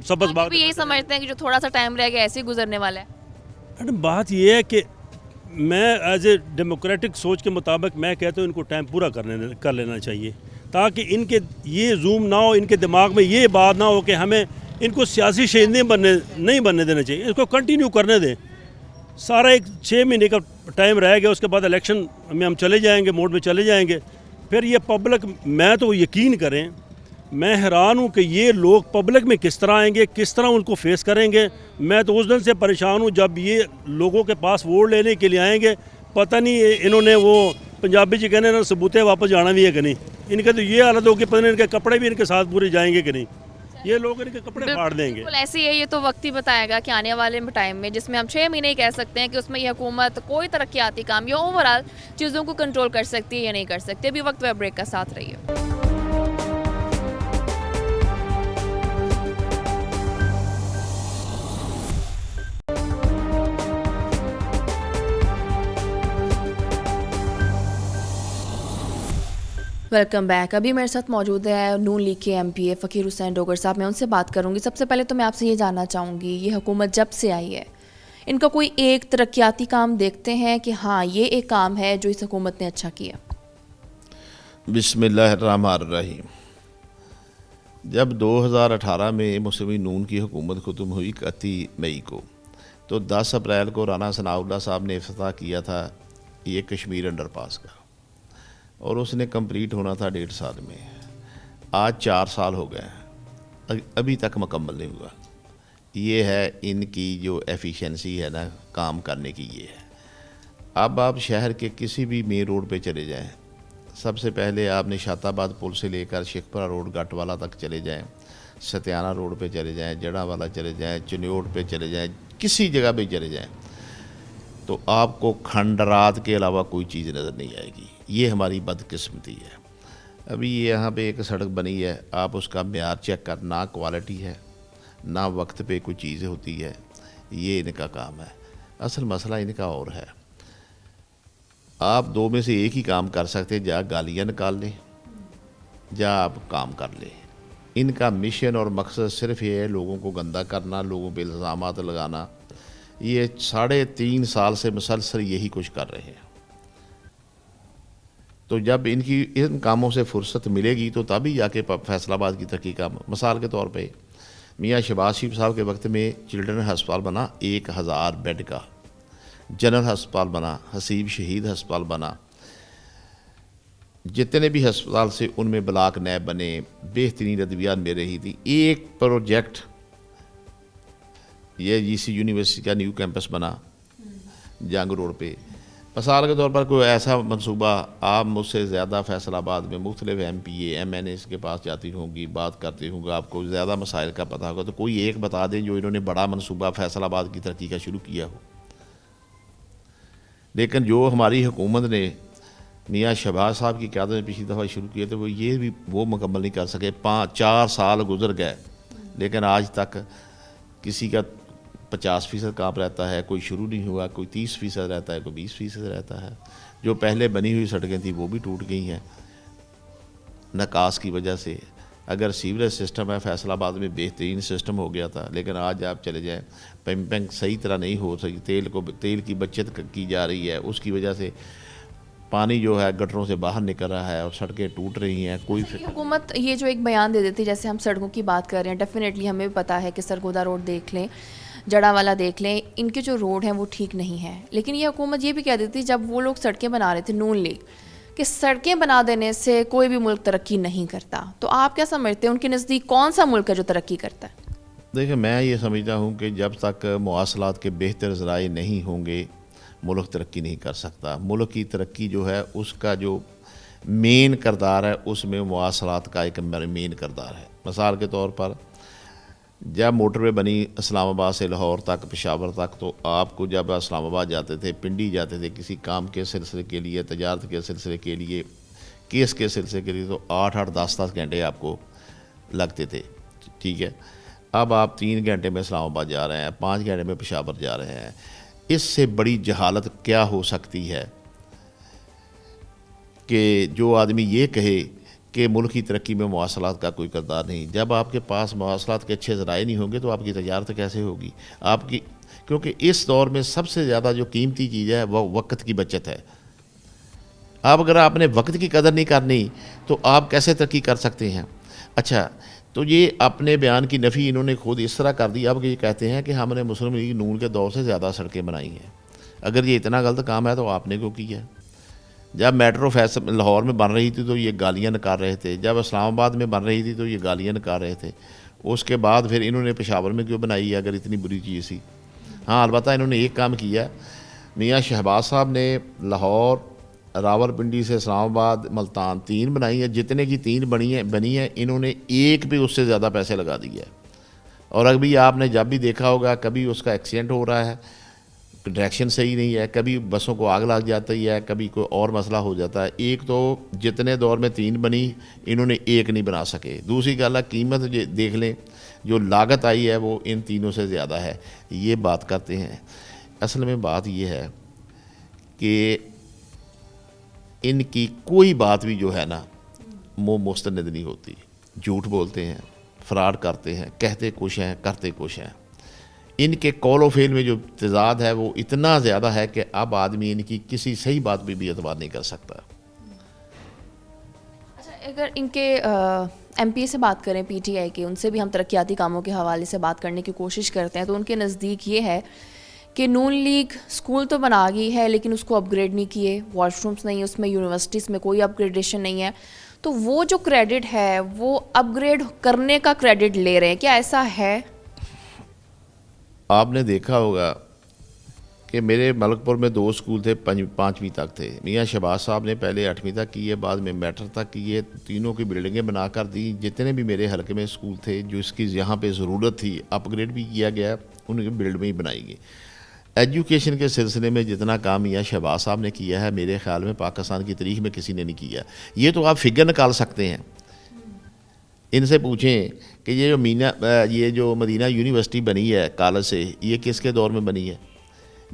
Speaker 12: सबक बात
Speaker 1: भी यही समझते हैं कि जो थोड़ा सा टाइम रह गया ऐसे ही गुजरने वाला है।
Speaker 12: मैडम बात ये है कि मैं एज ए डेमोक्रेटिक सोच के मुताबिक मैं कहता हूँ इनको टाइम पूरा कर लेना चाहिए, ताकि इनके ये जूम ना हो, इनके दिमाग में ये बात ना हो कि हमें इनको सियासी शहीद नहीं बनने देना चाहिए। इसको कंटिन्यू करने दें। सारा एक 6 महीने का टाइम रह गया, उसके बाद इलेक्शन में हम चले जाएंगे, मोड में चले जाएंगे। फिर ये पब्लिक, मैं तो यकीन करें, मैं हैरान हूँ कि ये लोग पब्लिक में किस तरह आएंगे, किस तरह उनको फेस करेंगे। मैं तो उस दिन से परेशान हूँ जब ये लोगों के पास वोट लेने के लिए आएंगे, पता नहीं इन्होंने वो पंजाबी जी कहने ना सबूते वापस जाना भी है कि नहीं। इनका तो ये हालत होगी, पता नहीं इनके कपड़े भी इनके साथ पूरे जाएंगे कि नहीं, ये लोग इनके कपड़े फाड़ देंगे।
Speaker 1: बिल्कुल ऐसे ही है, ये तो वक्त ही बताएगा कि आने वाले टाइम में, जिसमें हम 6 महीने ही कह सकते हैं कि उसमें ये हुकूमत कोई तरक्याती काम या ओवरऑल चीज़ों को कंट्रोल कर सकती है या नहीं कर सकती। अभी वक्त वेब ब्रेक का साथ रहिए। Welcome back. अभी मेरे साथ मौजूद है नून लीग के एमपी फ़कीर हुसैन डोगर साहब। मैं उनसे बात करूंगी। सबसे पहले तो मैं आपसे ये जानना चाहूँगी, ये हुकूमत जब से आई है, इनका कोई एक तरक्याती काम देखते हैं कि हाँ ये एक काम है जो इस हुकूमत ने अच्छा किया?
Speaker 13: बिस्मिल्लाहिर्रहमानिर्रहीम। जब 2018 में मुस्लिम लीग नून की हुकूमत ख़त्म हुई 31 मई को, तो 10 अप्रैल को राना सनाउल्लाह साहब ने इफ्तिताह किया था ये कश्मीर अंडरपास का, और उसने कंप्लीट होना था 1.5 साल में। आज 4 साल हो गए, अभी तक मुकम्मल नहीं हुआ। ये है इनकी जो एफिशिएंसी है ना काम करने की, ये है। अब आप शहर के किसी भी मेन रोड पे चले जाएं, सबसे पहले आप निशाताबाद पुल से लेकर शेखपुरा रोड गटवाला तक चले जाएं, सत्याना रोड पे चले जाएं, जड़ावाला चले जाएं, चनियोट पे चले जाएं, किसी जगह पे चले जाएं, तो आपको खंडरात के अलावा कोई चीज़ नज़र नहीं आएगी। ये हमारी बदकिस्मती है। अभी यहाँ पे एक सड़क बनी है, आप उसका म्यार चेक कर, ना क्वालिटी है ना वक्त पे कोई चीज़ होती है। ये इनका काम है। असल मसला इनका और है। आप दो में से एक ही काम कर सकते हैं, या गालियाँ निकाल लें या आप काम कर लें। इनका मिशन और मकसद सिर्फ ये है लोगों को गंदा करना, लोगों पे इल्ज़ामात लगाना। ये 3.5 साल से मुसलसल यही कुछ कर रहे हैं। तो जब इनकी इन कामों से फुर्सत मिलेगी तो तभी जाके फैसलाबाद की तरक्की का, मिसाल के तौर पे मियाँ शहबाज शरीफ साहब के वक्त में चिल्ड्रन हस्पताल बना 1000 बेड का, जनरल हस्पताल बना, हसीब शहीद हस्पताल बना, जितने भी हस्पताल से उनमें ब्लॉक नैब बने, बेहतरीन अद्वियात मिल रही थी। एक प्रोजेक्ट ये जीसी यूनिवर्सिटी का न्यू कैंपस बना जंग रोड पे। मिसाल के तौर पर कोई ऐसा मंसूबा, आप मुझसे ज़्यादा फैसलाबाद में मुख्तलिफ MPA MNAs के पास जाती होंगी, बात करती होंगी, आपको ज़्यादा मसाइल का पता होगा, तो कोई एक बता दें जो इन्होंने बड़ा मंसूबा फैसलाबाद की तरक्की का शुरू किया हो। लेकिन जो हमारी हुकूमत ने मियाँ शहबाज साहब की क़यादत में पिछली दफ़ा शुरू किए थे, वो ये भी वो मुकम्मल नहीं कर सके। 4 साल गुजर गए, लेकिन आज तक किसी का 50% काम रहता है, कोई शुरू नहीं हुआ, कोई 30% रहता है, कोई 20% रहता है। जो पहले बनी हुई सड़कें थी वो भी टूट गई हैं नकास की वजह से। अगर सीवरेज सिस्टम है, फैसलाबाद में बेहतरीन सिस्टम हो गया था, लेकिन आज आप चले जाएं, पंपिंग सही तरह नहीं हो सकी, तेल की बचत की जा रही है, उसकी वजह से पानी जो है गटरों से बाहर निकल रहा है और सड़कें टूट रही हैं। कोई
Speaker 1: हुकूमत ये जो एक बयान दे देती है, जैसे हम सड़कों की बात कर रहे हैं, डेफिनेटली हमें भी पता है कि सरगोदा रोड देख लें, जड़ावाला देख लें, इनके जो रोड हैं वो ठीक नहीं है। लेकिन ये हुकूमत ये भी कह देती, जब वो लोग सड़कें बना रहे थे नून लीग, कि सड़कें बना देने से कोई भी मुल्क तरक्की नहीं करता। तो आप क्या समझते हैं, उनके नज़दीक कौन सा मुल्क है जो तरक्की करता है?
Speaker 13: देखिए, मैं ये समझता हूँ कि जब तक मवासलात के बेहतर ज़राए नहीं होंगे, मुल्क तरक्की नहीं कर सकता। मुल्क की तरक्की जो है उसका जो मेन किरदार है, उसमें मवासलात का एक मेन किरदार है। मिसाल के तौर पर जब मोटरवे बनी इस्लामाबाद से लाहौर तक, पेशावर तक, तो आपको जब इस्लामाबाद जाते थे, पिंडी जाते थे किसी काम के सिलसिले के लिए, तजारत के सिलसिले के लिए, केस के सिलसिले के लिए, तो 8-8 10-10 घंटे आपको लगते थे। ठीक है, अब आप 3 घंटे में इस्लामाबाद जा रहे हैं, 5 घंटे में पेशावर जा रहे हैं। इससे बड़ी जहालत क्या हो सकती है कि जो आदमी ये कहे कि मुल्क की तरक्की में मवासलात का कोई किरदार नहीं। जब आपके पास मवासलात के अच्छे ज़राए नहीं होंगे तो आपकी तजारत कैसे होगी आपकी? क्योंकि इस दौर में सबसे ज़्यादा जो कीमती चीज़ है वह वक्त की बचत है। अब अगर आपने वक्त की कदर नहीं करनी तो आप कैसे तरक्की कर सकते हैं? अच्छा, तो ये अपने बयान की नफ़ी इन्होंने खुद इस तरह कर दी। अब ये कहते हैं कि हमने मुस्लिम लीग नून के दौर से ज़्यादा सड़कें बनाई हैं। अगर ये इतना गलत काम है तो आपने क्यों किया? जब मेट्रो लाहौर में बन रही थी तो ये गालियाँ निकाल रहे थे, जब इस्लामाबाद में बन रही थी तो ये गालियाँ निकाल रहे थे। उसके बाद फिर इन्होंने पेशावर में क्यों बनाई है अगर इतनी बुरी चीज़ थी? हाँ, अलबत्ता इन्होंने एक काम किया, मियाँ शहबाज साहब ने लाहौर, रावलपिंडी से इस्लामाबाद, मुल्तान 3 बनाई है। जितने की 3 बनी है इन्होंने एक भी उससे ज़्यादा पैसे लगा दिए। और अभी आपने जब भी देखा होगा, कभी उसका एक्सीडेंट हो रहा है, डायरेक्शन सही नहीं है, कभी बसों को आग लग जाती है, कभी कोई और मसला हो जाता है। एक तो जितने दौर में 3 बनी, इन्होंने एक नहीं बना सके। दूसरी गल है, कीमत देख लें, जो लागत आई है वो इन तीनों से ज़्यादा है। ये बात करते हैं। असल में बात ये है कि इनकी कोई बात भी जो है ना मुँह मुस्तनद नहीं होती, झूठ बोलते हैं, फ्रॉड करते हैं, कहते कुछ हैं करते कुछ हैं। इनके कौल व फेल में जो तजाद है वो इतना ज़्यादा है कि अब आदमी इनकी किसी सही बात पे भी एतबार नहीं कर सकता।
Speaker 1: अच्छा, अगर इनके एमपी से बात करें, पीटीआई के, उनसे भी हम तरक्याती कामों के हवाले से बात करने की कोशिश करते हैं, तो उनके नज़दीक ये है कि नून लीग स्कूल तो बना गई है लेकिन उसको अपग्रेड नहीं किए, वॉशरूम्स नहीं है उसमें, यूनिवर्सिटीज़ में कोई अपग्रेडेशन नहीं है, तो वो जो क्रेडिट है वो अपग्रेड करने का क्रेडिट ले रहे हैं, क्या ऐसा है?
Speaker 13: आपने देखा होगा कि मेरे मलकपुर में 2 स्कूल थे, 5वीं तक थे। मियाँ शहबाज साहब ने पहले 8वीं तक किए, बाद में मैट्रिक तक किए, तीनों की बिल्डिंगें बनाकर दी। जितने भी मेरे हलके में स्कूल थे जो इसकी यहाँ पे ज़रूरत थी अपग्रेड भी किया गया, उनकी बिल्डिंग ही बनाई गई। एजुकेशन के सिलसिले में जितना काम मियाँ शहबाज साहब ने किया है मेरे ख्याल में पाकिस्तान की तारीख में किसी ने नहीं किया। ये तो आप फिगर निकाल सकते हैं, इनसे पूछें कि ये जो मदीना यूनिवर्सिटी बनी है कॉलेज से, ये किसके दौर में बनी है?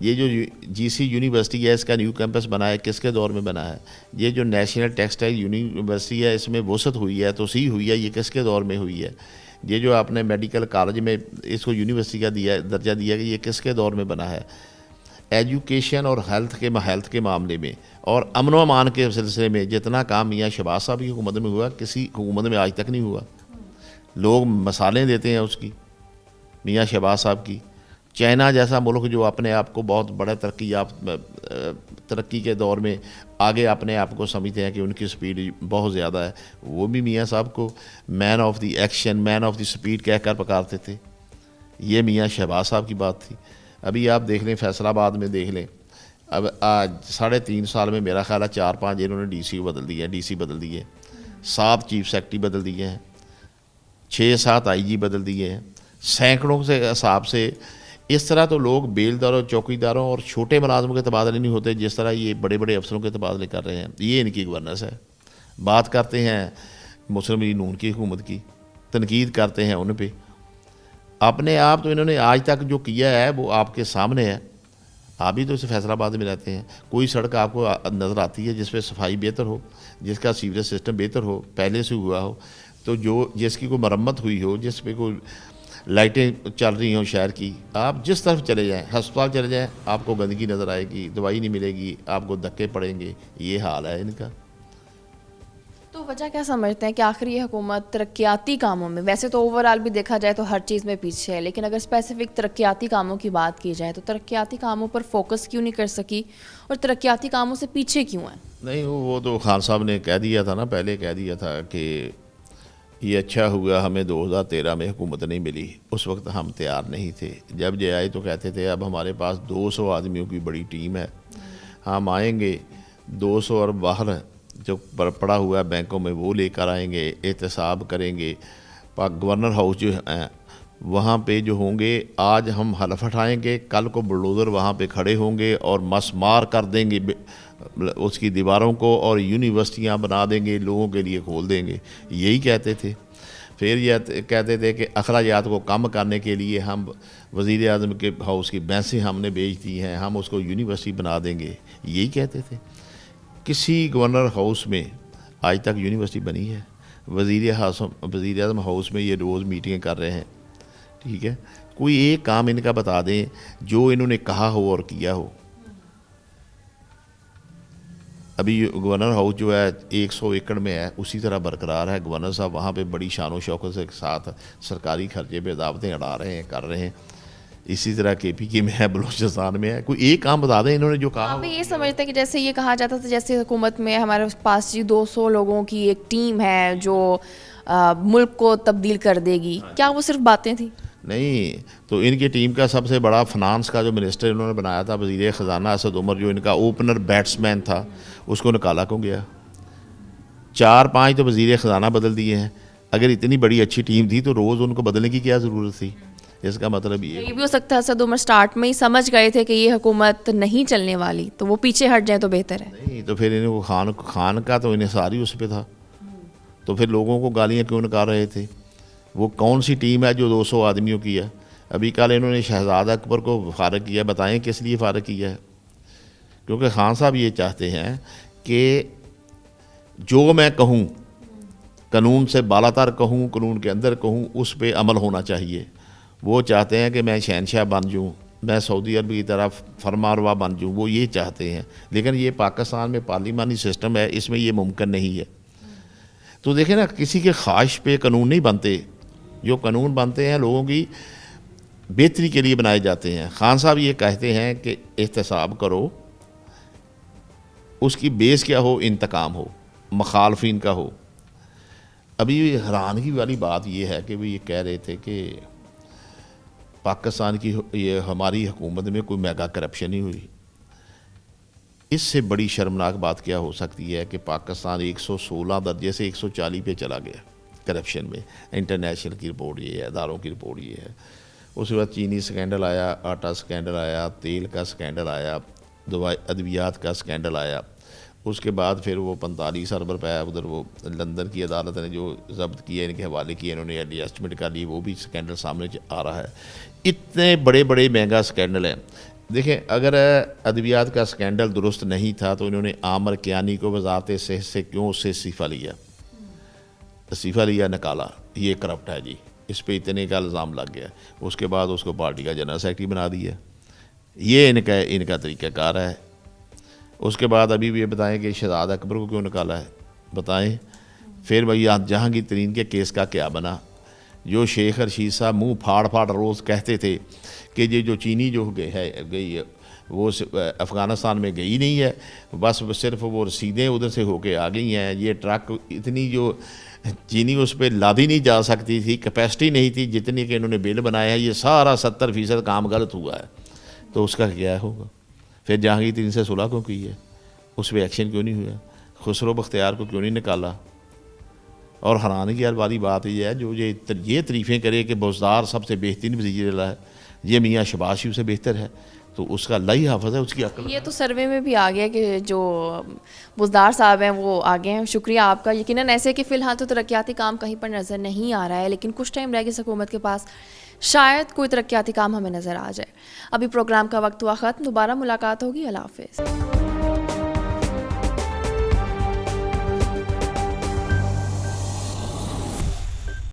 Speaker 13: ये जो जीसी यूनिवर्सिटी है इसका न्यू कैंपस बना है किसके दौर में बना है? ये जो नेशनल टेक्सटाइल यूनिवर्सिटी है इसमें वसत हुई है, तोसी हुई है, ये किसके दौर में हुई है? ये जो आपने मेडिकल कॉलेज में इसको यूनिवर्सिटी का दर्जा दिया कि ये किसके दौर में बना है? एजुकेशन और हेल्थ के मामले में और अमन व अमान के सिलसिले में जितना काम मियाँ शहबाज साहब की हुकूमत में हुआ किसी हुकूमत में आज तक नहीं हुआ। लोग मसालें देते हैं उसकी, मियाँ शहबाज साहब की। चाइना जैसा मुल्क जो अपने आप को बहुत बड़े तरक्की के दौर में आगे अपने आप को समझते हैं कि उनकी स्पीड बहुत ज़्यादा है, वो भी मियाँ साहब को man of the action, man of the speed कह कर पुकारते थे। ये मियाँ शहबाज साहब की बात थी। अभी आप देख लें फैसलाबाद में देख लें, अब आज 3.5 साल में मेरा ख्याल है 4-5 इन्होंने डीसी बदल दिए, 7 चीफ सेक्रेटरी बदल दिए हैं, 6-7 आईजी बदल दिए हैं, सैकड़ों से हिसाब से। इस तरह तो लोग बेलदारों, चौकीदारों और छोटे मुलाजमों के तबादले नहीं होते जिस तरह ये बड़े बड़े अफसरों के तबादले कर रहे हैं। ये इनकी गवर्नेंस है। बात करते हैं मुस्लिम लीग नून की हुकूमत की, तनकीद करते हैं उन पे। अपने आप तो इन्होंने आज तक जो किया है वो आपके सामने है। आप भी तो इस फैसलाबाद में रहते हैं, कोई सड़क आपको नज़र आती है जिस पे सफाई बेहतर हो, जिसका सीवरेज सिस्टम बेहतर हो, पहले से हुआ हो, तो जिसकी कोई मरम्मत हुई हो, जिस पे कोई लाइटें चल रही हों शहर की? आप जिस तरफ चले जाएं, अस्पताल चले जाएं, आपको गंदगी नज़र आएगी, दवाई नहीं मिलेगी, आपको धक्के पड़ेंगे। ये हाल है इनका।
Speaker 1: तो वजह क्या समझते हैं कि आखिर ये हुकूमत तरक्याती कामों में, वैसे तो ओवरऑल भी देखा जाए तो हर चीज़ में पीछे है, लेकिन अगर स्पेसिफिक तरक्याती कामों की बात की जाए तो तरक्याती कामों पर फोकस क्यों नहीं कर सकी और तरक्याती कामों से पीछे क्यों है?
Speaker 13: नहीं, वो तो खान साहब ने कह दिया था ना, पहले कह दिया था कि ये अच्छा हुआ हमें 2013 में हुकूमत नहीं मिली, उस वक्त हम तैयार नहीं थे। जब जे आए तो कहते थे अब हमारे पास 200 आदमियों की बड़ी टीम है, हम आएंगे 200 और बाहर जो पड़ा हुआ है बैंकों में वो लेकर आएंगे, एहतसाब करेंगे। गवर्नर हाउस जो है वहाँ पे जो होंगे, आज हम हलफ उठाएंगे, कल को बुलडोज़र वहाँ पे खड़े होंगे और मसमार कर देंगे उसकी दीवारों को और यूनिवर्सिटियाँ बना देंगे, लोगों के लिए खोल देंगे। यही कहते थे। फिर यह कहते थे कि अखराजात को कम करने के लिए हम वज़ीर आज़म के हाउस की भैंसें हमने बेच दी हैं, हम उसको यूनिवर्सिटी बना देंगे। यही कहते थे। किसी गवर्नर हाउस में आज तक यूनिवर्सिटी बनी है? वज़ीर आज़म हाउस में ये रोज़ मीटिंगें कर रहे हैं, ठीक है। कोई एक काम इनका बता दें जो इन्होंने कहा हो और किया हो। अभी गवर्नर हाउस जो है 100 एकड़ में है, उसी तरह बरकरार है। गवर्नर साहब वहाँ पे बड़ी शान शौकत के साथ सरकारी खर्चे पे दावतें अड़ा रहे हैं, कर रहे हैं। इसी तरह KPK में है, बलूचिस्तान में है। कोई एक काम बता दें इन्होंने जो कहा।
Speaker 1: आप ये समझते हैं कि जैसे ये कहा जाता था जैसे हुकूमत में हमारे पास जी 200 लोगों की एक टीम है जो मुल्क को तब्दील कर देगी, क्या वो सिर्फ बातें थी?
Speaker 13: नहीं, तो इनकी टीम का सबसे बड़ा फाइनेंस का जो मिनिस्टर इन्होंने बनाया था वज़ीर ख़जाना असद उमर, जो इनका ओपनर बैट्समैन था, उसको निकाला क्यों गया? 4-5 तो वज़ीर ख़जाना बदल दिए हैं। अगर इतनी बड़ी अच्छी टीम थी तो रोज़ उनको बदलने की क्या ज़रूरत थी? इसका मतलब ये
Speaker 1: भी हो सकता है असद उमर स्टार्ट में ही समझ गए थे कि ये हुकूमत नहीं चलने वाली, तो वो पीछे हट जाए तो बेहतर है।
Speaker 13: नहीं, तो फिर इन्हें खान का तो इन्हें सारी उस पर था, तो फिर लोगों को गालियाँ क्यों निकाल रहे थे? वो कौन सी टीम है जो 200 आदमियों की है? अभी कल इन्होंने शहजाद अकबर को फारग किया, बताएं किस लिए फारग किया है? क्योंकि खान साहब ये चाहते हैं कि जो मैं कहूँ कानून से बालातर कहूँ, कानून के अंदर कहूँ, उस पर अमल होना चाहिए। वो चाहते हैं कि मैं शहनशाह बन जाऊँ, मैं सऊदी अरब की तरह फरमारवा बन जाऊँ, वो ये चाहते हैं। लेकिन ये पाकिस्तान में पार्लिमानी सिस्टम है, इसमें ये मुमकिन नहीं है। तो देखें ना, किसी के ख्वाहिश पे कानून नहीं बनते। जो कानून बनते हैं लोगों की बेहतरी के लिए बनाए जाते हैं। खान साहब ये कहते हैं कि एहतसाब करो, उसकी बेस क्या हो, इंतकाम हो, मुखालफिन का हो। अभी हैरानगी वाली बात ये है कि वो ये कह रहे थे कि पाकिस्तान की ये हमारी हुकूमत में कोई मेगा करप्शन नहीं हुई। इससे बड़ी शर्मनाक बात क्या हो सकती है कि पाकिस्तान 116 दर्जे से 140 पे चला गया करप्शन में। इंटरनेशनल की रिपोर्ट ये है, अदारों की रिपोर्ट ये है। उसके बाद चीनी स्कैंडल आया, आटा स्कैंडल आया, तेल का स्कैंडल आया, दवाई अद्वियात का स्कैंडल आया। उसके बाद फिर वो 45 अरब रुपये उधर वो लंदन की अदालत ने जो जब्त किया, इनके हवाले किए, इन्होंने एडजस्टमेंट कर ली, वो भी स्कैंडल सामने आ रहा है। इतने बड़े बड़े महंगा स्कैंडल हैं। देखें, अगर अद्वियात का स्कैंडल दुरुस्त नहीं था तो इन्होंने आमर कियानी को वजारत सेहत से क्यों उससे इस्तीफ़ा लिया? इस्तीफ़ा लिया, निकाला, ये करप्ट है जी, इस पे इतने का इल्ज़ाम लग गया। उसके बाद उसको पार्टी का जनरल सेक्रेटरी बना दिया। ये इनका तरीक़ाकार है। उसके बाद अभी भी ये बताएं कि शहजाद अकबर को क्यों निकाला है, बताएं। फिर भैया जहांगीर तरीन के केस का क्या बना? जो शेख रशीद साहब मुंह फाड़ फाड़ रोज़ कहते थे कि ये जो चीनी जो गई है वो अफ़गानिस्तान में गई नहीं है, बस सिर्फ वो रसीदें उधर से होके आ गई हैं। ये ट्रक इतनी जो चीनी उस पर लादी नहीं जा सकती थी, कैपेसिटी नहीं थी जितनी कि इन्होंने बिल बनाया है। ये सारा 70% काम गलत हुआ है, तो उसका क्या होगा? फिर जहांगीर तरीन से सुलह क्यों की है? उस पर एक्शन क्यों नहीं हुआ? खुसरो बख्तियार को क्यों नहीं निकाला? और हैरानगी वाली बात ये है, जो ये तारीफ़ें करे कि बुज़दार सबसे बेहतरीन वज़ीर-ए-आला है, ये मियाँ शहबाज शरीफ से बेहतर है, तो उसका अल्लाह ही हाफ़िज़ है, उसकी अक्ल।
Speaker 1: ये तो सर्वे में भी आ गया कि जो बुज़दार साहब हैं वो आगे हैं। शुक्रिया आपका। यकीनन ऐसे कि फ़िलहाल तो तरक्याती काम कहीं पर नज़र नहीं आ रहा है, लेकिन कुछ टाइम रह गया इस हुकूमत के पास, शायद कोई तरक्याती काम हमें नज़र आ जाए। अभी प्रोग्राम का वक्त हुआ ख़त्म, दोबारा मुलाकात होगी। अल्लाह हाफ़िज़।